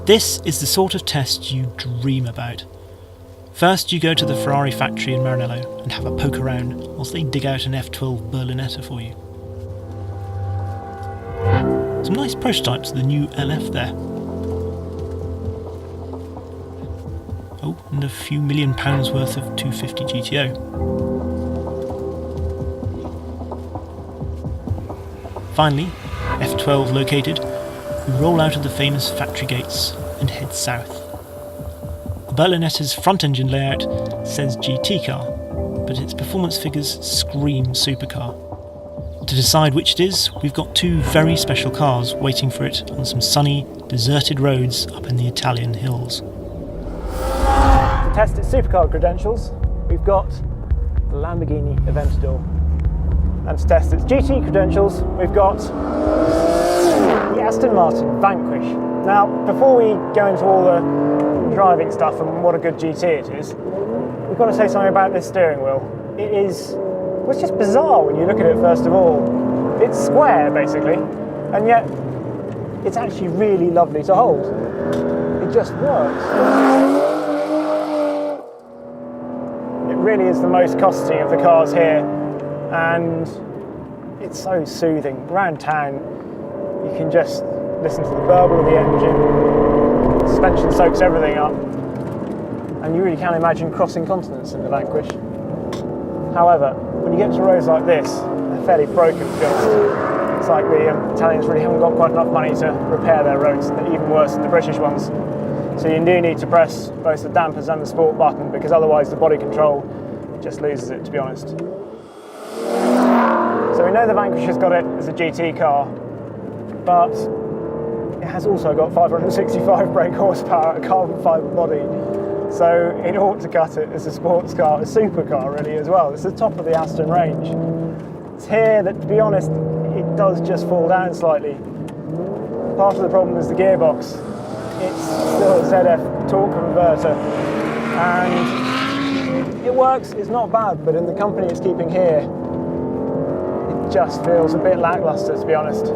This is the sort of test you dream about. First, you go to the Ferrari factory in Maranello and have a poke around whilst they dig out an F12 Berlinetta for you. Some nice prototypes of the new LF there. Oh, and a few £1 million worth of 250 GTO. Finally, F12 located, we roll out of the famous factory gates and head south. The Berlinetta's front engine layout says GT car, but its performance figures scream supercar. To decide which it is, we've got two very special cars waiting for it on some sunny, deserted roads up in the Italian hills. To test its supercar credentials, we've got the Lamborghini Aventador. And to test its GT credentials, we've got the Aston Martin Vanquish. Now, before we go into all the driving stuff and what a good GT it is, we've got to say something about this steering wheel. It's just bizarre when you look at it first of all. It's square, basically, and yet it's actually really lovely to hold. It just works. It really is the most costy of the cars here, and it's so soothing. Around town, you can just listen to the burble of the engine, the suspension soaks everything up, and you really can't imagine crossing continents in the Vanquish. However, when you get to roads like this, they're fairly broken, to be honest. It's like the Italians really haven't got quite enough money to repair their roads. They're even worse than the British ones. So you do need to press both the dampers and the sport button, because otherwise the body control just loses it, to be honest. So we know the Vanquish has got it as a GT car, but it has also got 565 brake horsepower, a carbon fibre body. So it ought to cut it as a sports car, a supercar really as well. It's the top of the Aston range. It's here that, to be honest, it does just fall down slightly. Part of the problem is the gearbox. It's still a ZF torque converter, and it works, it's not bad, but in the company it's keeping here, it just feels a bit lacklustre, to be honest.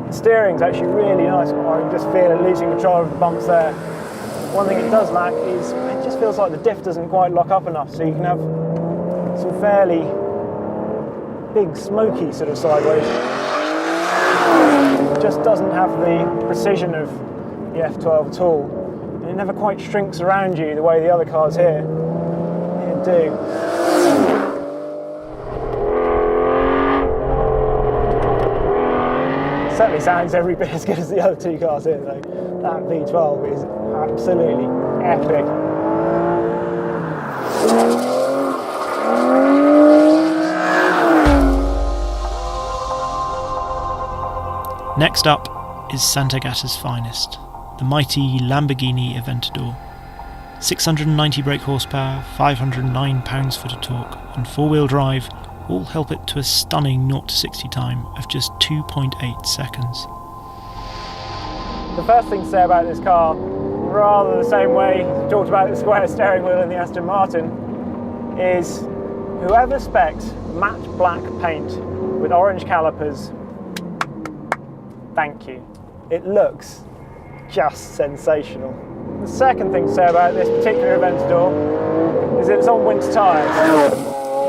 The steering's actually really nice. I can just feel it losing control of the bumps there. One thing it does lack is it just feels like the diff doesn't quite lock up enough, so you can have some fairly big smoky sort of sideways. It just doesn't have the precision of the F12 at all. And it never quite shrinks around you the way the other cars here do. Certainly sounds every bit as good as the other two cars here though. That V12 is absolutely epic. Next up is Sant'Agata's finest, the mighty Lamborghini Aventador. 690 brake horsepower, 509 pounds-foot of torque, and four-wheel drive all help it to a stunning 0-60 time of just 2.8 seconds. The first thing to say about this car, rather the same way we talked about the square steering wheel in the Aston Martin, is whoever specced matte black paint with orange calipers, thank you. It looks just sensational. The second thing to say about this particular Aventador is that it's on winter tyres.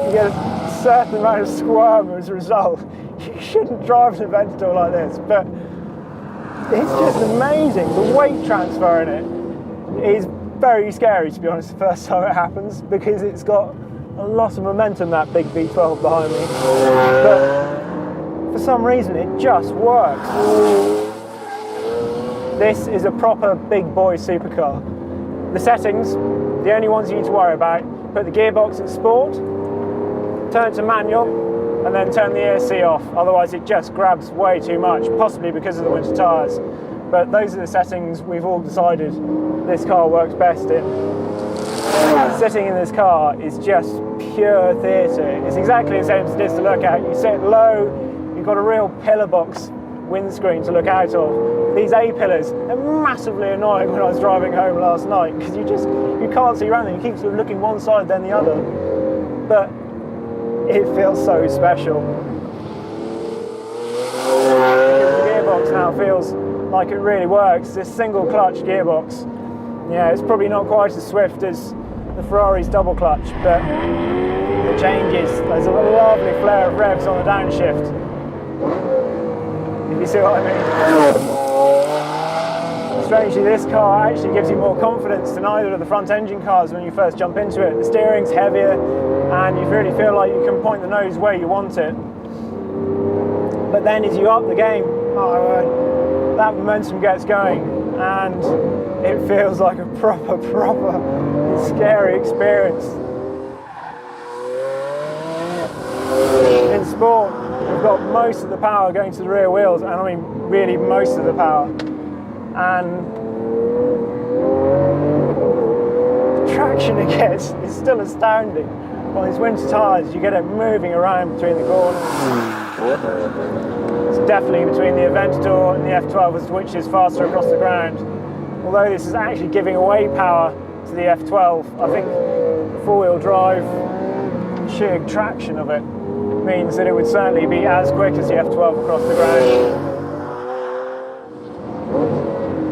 You get a certain amount of squirm as a result. You shouldn't drive an Aventador like this, but it's just amazing. The weight transfer in it is very scary, to be honest, the first time it happens, because it's got a lot of momentum, that big V12 behind me. But for some reason, it just works. This is a proper big boy supercar. The settings, the only ones you need to worry about, put the gearbox at sport, turn it to manual, and then turn the ESC off. Otherwise it just grabs way too much, possibly because of the winter tyres. But those are the settings we've all decided this car works best in. Sitting in this car is just pure theatre. It's exactly the same as it is to look at. You sit low, you've got a real pillar box windscreen to look out of. These A-pillars are massively annoying when I was driving home last night, because you can't see around them. You keep sort of looking one side then the other. But it feels so special. The gearbox gearbox now feels like it really works. This single clutch gearbox, yeah, it's probably not quite as swift as the Ferrari's double clutch, but the changes, there's a lovely flare of revs on the downshift, if you see what I mean. Strangely, this car actually gives you more confidence than either of the front engine cars when you first jump into it. The steering's heavier and you really feel like you can point the nose where you want it. But then as you up the game, that momentum gets going and it feels like a proper scary experience. In sport, we've got most of the power going to the rear wheels, and I mean really most of the power. And the traction it gets is still astounding. On these winter tyres, you get it moving around between the corners. It's definitely between the Aventador and the F12 as to which is faster across the ground. Although this is actually giving away power to the F12, I think the four-wheel drive, sheer traction of it, means that it would certainly be as quick as the F12 across the ground.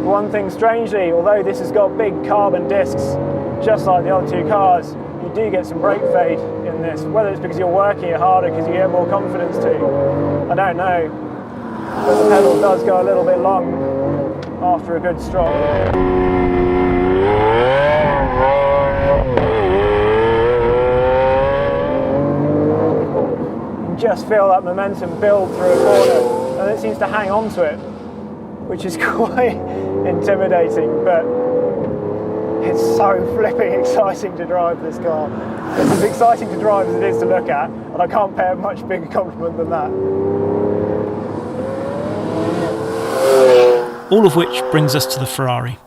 One thing strangely, although this has got big carbon discs, just like the other two cars, you do get some brake fade in this. Whether it's because you're working it harder because you get more confidence too, I don't know. But the pedal does go a little bit long after a good strop. You just feel that momentum build through a corner, and it seems to hang on to it, which is quite intimidating, but it's so flipping exciting to drive this car. It's as exciting to drive as it is to look at, and I can't pay a much bigger compliment than that. All of which brings us to the Ferrari.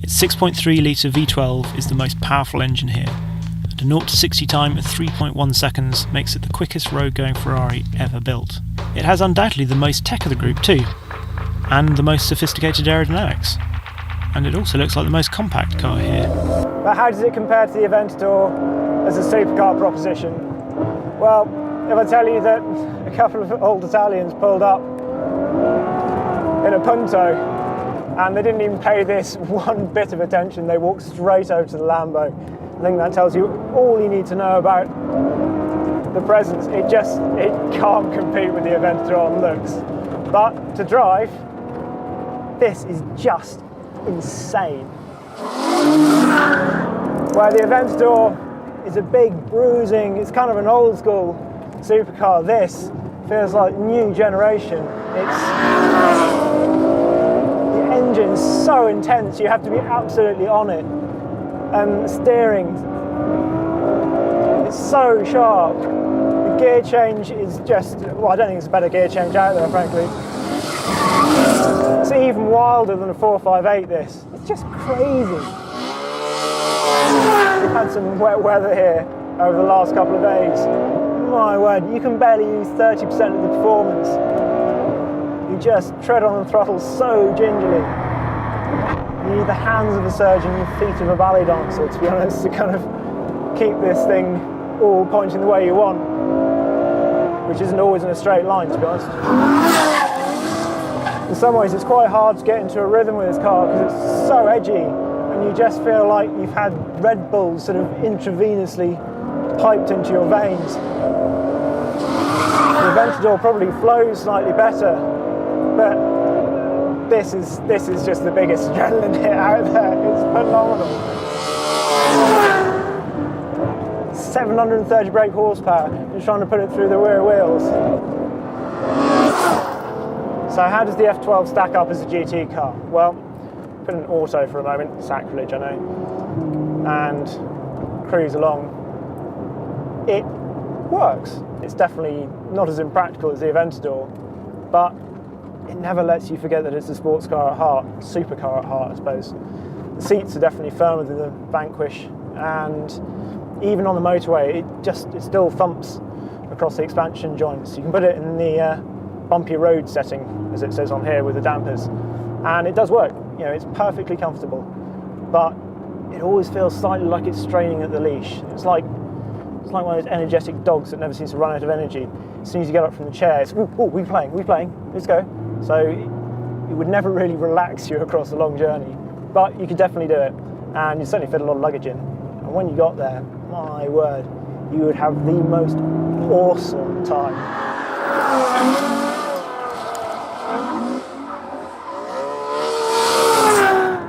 Its 6.3 litre V12 is the most powerful engine here, and a 0 to 60 time at 3.1 seconds makes it the quickest road-going Ferrari ever built. It has undoubtedly the most tech of the group too, and the most sophisticated aerodynamics. And it also looks like the most compact car here. But how does it compare to the Aventador as a supercar proposition? Well, if I tell you that a couple of old Italians pulled up in a Punto and they didn't even pay this one bit of attention, they walked straight over to the Lambo, I think that tells you all you need to know about the presence. It can't compete with the Aventador on looks. But to drive, this is just insane. Where the Aventador is a big bruising, it's kind of an old school supercar, this feels like new generation. The engine's so intense, you have to be absolutely on it. And the steering, it's so sharp. The gear change is just, well, I don't think there's a better gear change out there, frankly. It's even wilder than a 458 this. It's just crazy. We've had some wet weather here over the last couple of days. My word, you can barely use 30% of the performance. You just tread on the throttle so gingerly. You need the hands of a surgeon and the feet of a ballet dancer, to be honest, to kind of keep this thing all pointing the way you want, which isn't always in a straight line, to be honest. In some ways it's quite hard to get into a rhythm with this car because it's so edgy and you just feel like you've had Red Bulls sort of intravenously piped into your veins. The Aventador probably flows slightly better, but this is just the biggest adrenaline hit out there. It's phenomenal. 730 brake horsepower, you're trying to put it through the rear wheels. So how does the F12 stack up as a GT car? Well, put in auto for a moment, sacrilege I know, and cruise along. It works. It's definitely not as impractical as the Aventador, but it never lets you forget that it's a sports car at heart, supercar at heart I suppose. The seats are definitely firmer than the Vanquish, and even on the motorway it still thumps across the expansion joints. You can put it in the bumpy road setting, as it says on here, with the dampers, and it does work. You know, it's perfectly comfortable, but it always feels slightly like it's straining at the leash. It's like one of those energetic dogs that never seems to run out of energy. As soon as you get up from the chair, it's, oh, we playing, let's go. So it would never really relax you across a long journey. But you could definitely do it, and you certainly fit a lot of luggage in. And when you got there, my word, you would have the most awesome time.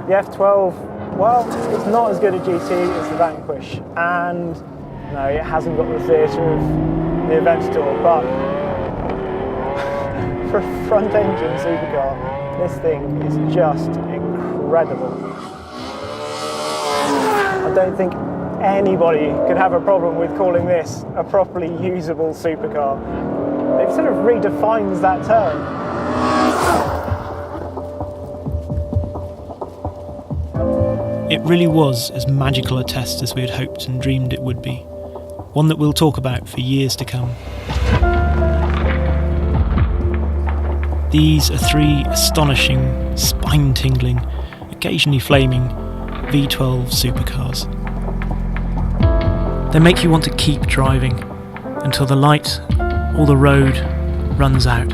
The F12, well, it's not as good a GT as the Vanquish, and no, it hasn't got the theatre of the Aventador, but for a front-engine supercar, this thing is just incredible. I don't think anybody could have a problem with calling this a properly usable supercar. It sort of redefines that term. It really was as magical a test as we had hoped and dreamed it would be. One that we'll talk about for years to come. These are 3 astonishing, spine-tingling, occasionally flaming V12 supercars. They make you want to keep driving until the light or the road runs out.